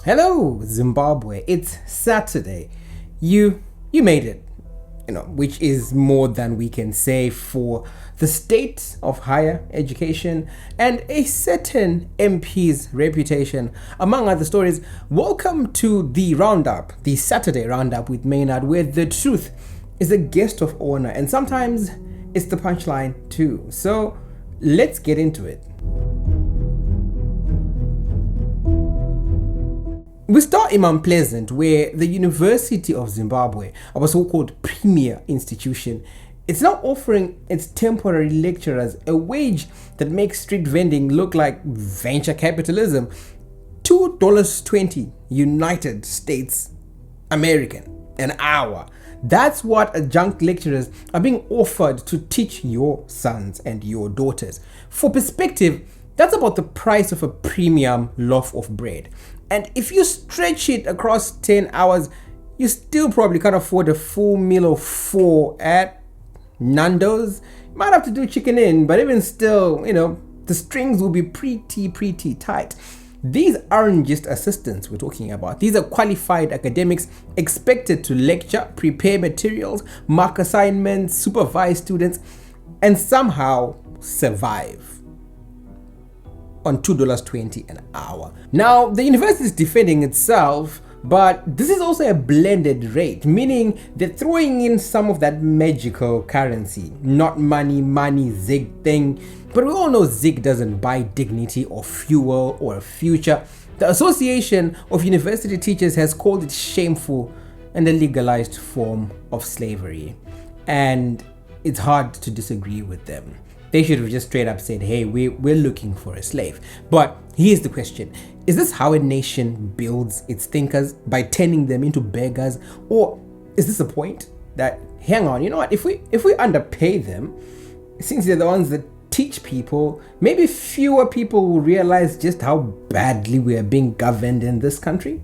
Hello, Zimbabwe. It's Saturday. You made it. Which is more than we can say for the state of higher education and a certain MP's reputation, among other stories. Welcome to the Roundup, the Saturday Roundup with Maynard, where the truth is a guest of honor and sometimes it's the punchline too. So let's get into it. We start in Mount Pleasant, where the University of Zimbabwe, our so-called premier institution, it's now offering its temporary lecturers a wage that makes street vending look like venture capitalism. $2.20 United States American an hour. That's what adjunct lecturers are being offered to teach your sons and your daughters. For perspective, that's about the price of a premium loaf of bread. And if you stretch it across 10 hours, you still probably can't afford a full meal of 4 at Nando's. You might have to do chicken in, but even still, the strings will be pretty tight. These aren't just assistants we're talking about. These are qualified academics expected to lecture, prepare materials, mark assignments, supervise students, and somehow survive on $2.20 an hour. Now, the university is defending itself, but this is also a blended rate, meaning they're throwing in some of that magical currency, not money, zig thing. But we all know zig doesn't buy dignity or fuel or a future. The Association of University Teachers has called it shameful and a legalized form of slavery. And it's hard to disagree with them. They should have just straight up said, hey, we're looking for a slave. But here's the question. Is this how a nation builds its thinkers? By turning them into beggars? Or is this a point that, hang on, you know what? If we underpay them, since they're the ones that teach people, maybe fewer people will realize just how badly we are being governed in this country?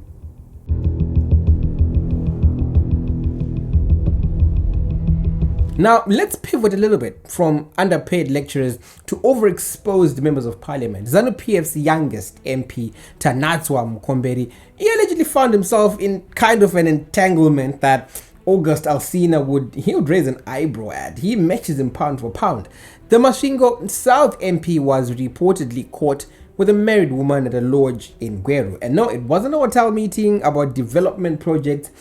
Now, let's pivot a little bit from underpaid lecturers to overexposed members of parliament. Zanu PF's youngest MP, Tanatswa Mkomberi, he allegedly found himself in kind of an entanglement that August Alsina would raise an eyebrow at. He matches him pound for pound. The Mashingo South MP was reportedly caught with a married woman at a lodge in Gweru. And no, it wasn't a hotel meeting about development projects,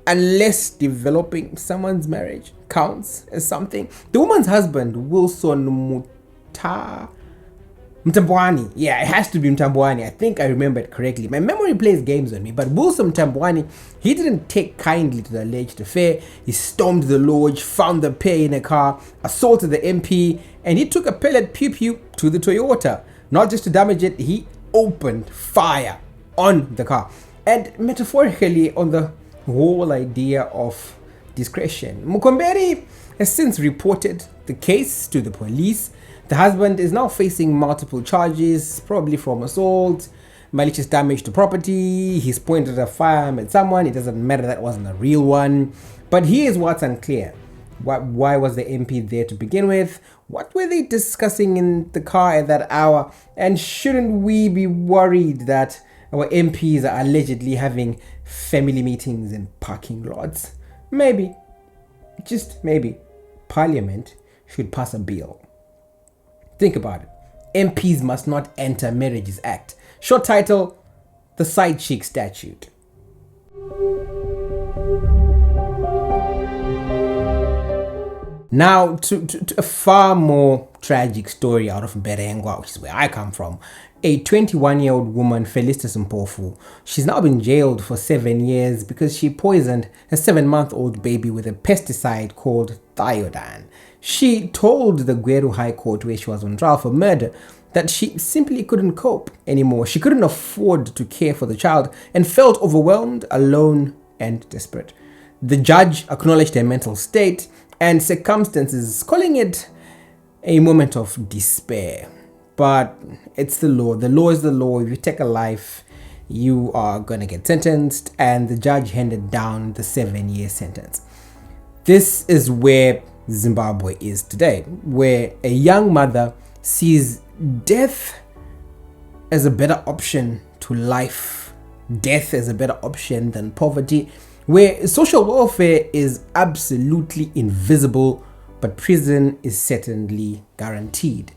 unless developing someone's marriage counts as something. The woman's husband, Wilson Mtambwani. Yeah, it has to be Mtambwani. I think I remember it correctly. My memory plays games on me, but Wilson Mtambwani, he didn't take kindly to the alleged affair. He stormed the lodge, found the pair in a car, assaulted the MP, and he took a pellet pew-pew to the Toyota. Not just to damage it, he opened fire on the car. And metaphorically on the whole idea of discretion. Mkomberi has since reported the case to the police. The husband is now facing multiple charges, probably from assault, malicious damage to property. He's pointed a firearm at someone. It doesn't matter, that wasn't a real one. But here's what's unclear. Why was the MP there to begin with? What were they discussing in the car at that hour? And shouldn't we be worried that our MPs are allegedly having family meetings in parking lots? Maybe, just maybe, Parliament should pass a bill. Think about it. MPs must not enter Marriages Act. Short title, the Side Chick Statute. Now to a far more tragic story out of Mberengwa, which is where I come from. A 21-year-old woman, Felista Sorfu, she's now been jailed for 7 years because she poisoned a 7-month-old baby with a pesticide called thiodine. She told the Gweru High Court, where she was on trial for murder, that she simply couldn't cope anymore. She couldn't afford to care for the child and felt overwhelmed, alone, and desperate. The judge acknowledged her mental state and circumstances, calling it a moment of despair. But it's the law. The law is the law. If you take a life, you are gonna get sentenced, and the judge handed down the 7-year sentence. This is where Zimbabwe is today, where a young mother sees death as a better option to life death is a better option than poverty, where social welfare is absolutely invisible, but prison is certainly guaranteed.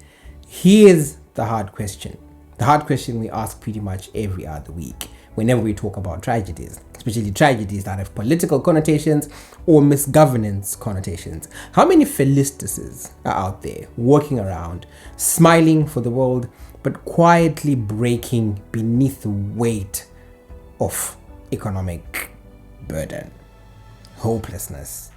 Here's the hard question. The hard question we ask pretty much every other week whenever we talk about tragedies, especially tragedies that have political connotations or misgovernance connotations. How many Felistas are out there walking around, smiling for the world, but quietly breaking beneath the weight of economic burden, hopelessness,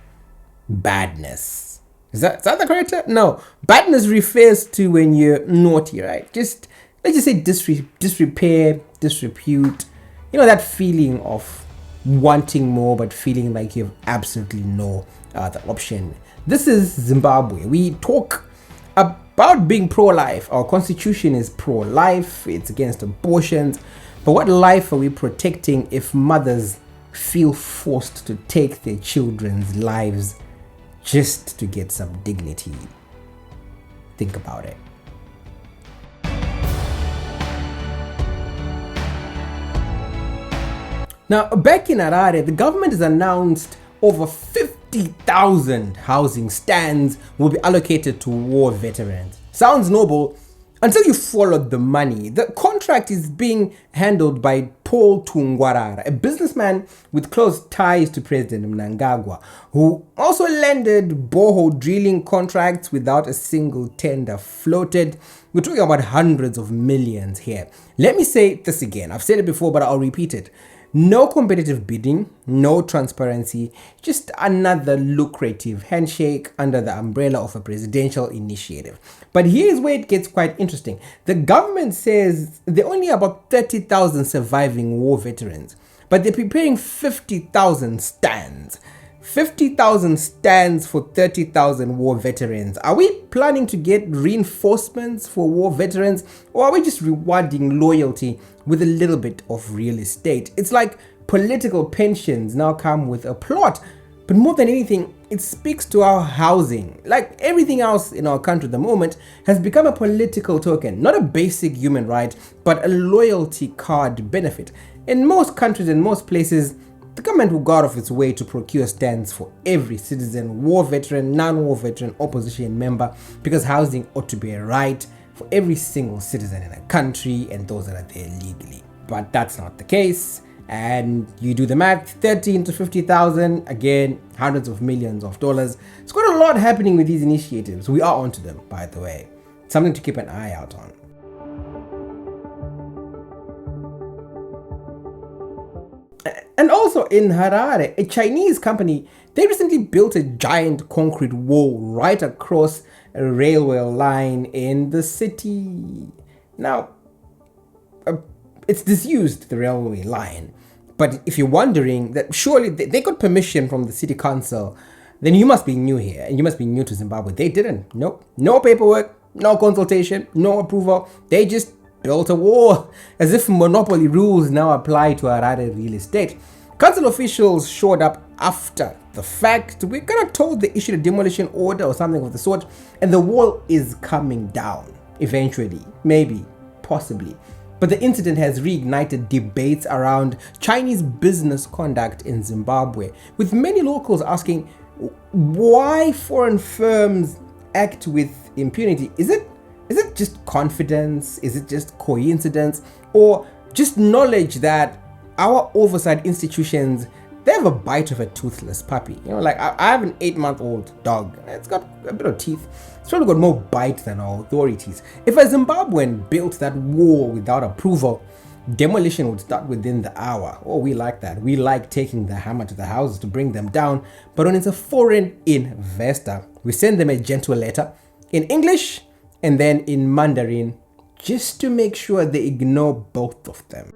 badness? Is that the correct term? No, badness refers to when you're naughty, right? Let's just say disrepair, disrepute. You know, that feeling of wanting more but feeling like you have absolutely no other option. This is Zimbabwe. We talk about being pro-life. Our constitution is pro-life. It's against abortions. But what life are we protecting if mothers feel forced to take their children's lives just to get some dignity? Think about it. Now, back in Harare, the government has announced over 50,000 housing stands will be allocated to war veterans. Sounds noble until you followed the money. The contract is being handled by Paul Tungwarara, a businessman with close ties to President Mnangagwa, who also landed borehole drilling contracts without a single tender floated. We're talking about hundreds of millions here. Let me say this again. I've said it before, but I'll repeat it. No competitive bidding, no transparency, just another lucrative handshake under the umbrella of a presidential initiative. But here's where it gets quite interesting. The government says there are only about 30,000 surviving war veterans, but they're preparing 50,000 stands. 50,000 stands for 30,000 war veterans. Are we planning to get reinforcements for war veterans, or are we just rewarding loyalty with a little bit of real estate? It's like political pensions now come with a plot, but more than anything, it speaks to our housing. Like everything else in our country at the moment has become a political token, not a basic human right, but a loyalty card benefit. In most countries and most places, the government will go out of its way to procure stands for every citizen, war veteran, non-war veteran, opposition member, because housing ought to be a right for every single citizen in a country and those that are there legally. But that's not the case. And you do the math, 30 into 50,000, again, hundreds of millions of dollars. It's quite a lot happening with these initiatives. We are onto them, by the way. Something to keep an eye out on. And also in Harare, a Chinese company, they recently built a giant concrete wall right across a railway line in the city. Now, it's disused, the railway line. But if you're wondering that surely they got permission from the city council, then you must be new here and you must be new to Zimbabwe. They didn't. Nope. No paperwork, no consultation, no approval. They just built a wall, as if monopoly rules now apply to Harare real estate. Council officials showed up after the fact. We're kind of told they issued a demolition order or something of the sort, and the wall is coming down eventually, maybe, possibly. But the incident has reignited debates around Chinese business conduct in Zimbabwe, with many locals asking why foreign firms act with impunity. Is it just confidence? Is it just coincidence? Or just knowledge that our oversight institutions, they have a bite of a toothless puppy? You know, like I have an 8-month-old dog. It's got a bit of teeth. It's probably got more bite than our authorities. If a Zimbabwean built that wall without approval, demolition would start within the hour. Oh, we like that. We like taking the hammer to the houses to bring them down. But when it's a foreign investor, we send them a gentle letter in English and then in Mandarin, just to make sure they ignore both of them.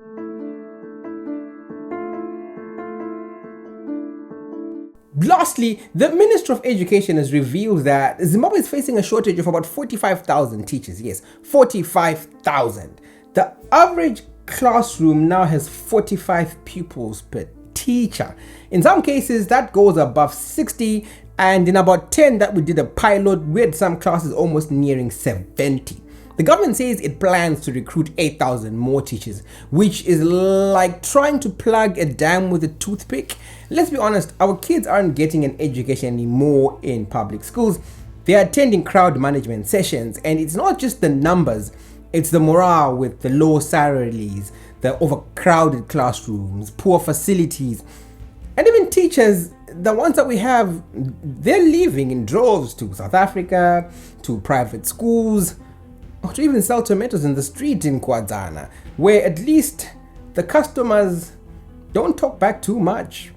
Lastly, the Minister of Education has revealed that Zimbabwe is facing a shortage of about 45,000 teachers. Yes, 45,000. The average classroom now has 45 pupils per teacher. In some cases, that goes above 60, and in about 10 that we did a pilot, we had some classes almost nearing 70. The government says it plans to recruit 8,000 more teachers, which is like trying to plug a dam with a toothpick. Let's be honest, our kids aren't getting an education anymore in public schools. They're attending crowd management sessions, and it's not just the numbers, it's the morale with the low salaries, the overcrowded classrooms, poor facilities, and even teachers, the ones that we have, they're leaving in droves to South Africa, to private schools, or to even sell tomatoes in the street in Kwazana, where at least the customers don't talk back too much.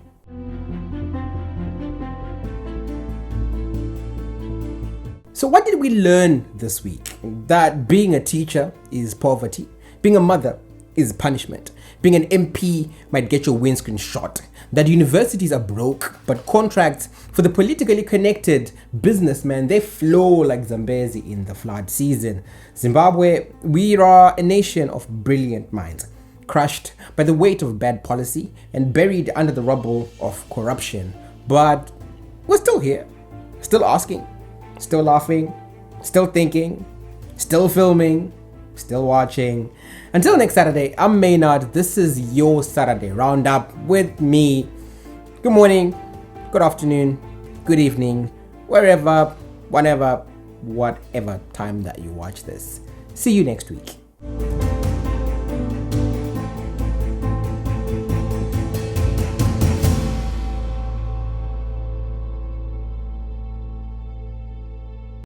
So what did we learn this week? That being a teacher is poverty, being a mother is punishment, being an MP might get your windscreen shot, that universities are broke, but contracts for the politically connected businessmen, they flow like Zambezi in the flood season. Zimbabwe, we are a nation of brilliant minds, crushed by the weight of bad policy and buried under the rubble of corruption. But we're still here, still asking, still laughing, still thinking, still filming, still watching. Until next Saturday, I'm Maynard. This is your Saturday Roundup with me. Good morning, good afternoon, good evening, wherever, whenever, whatever time that you watch this. See you next week.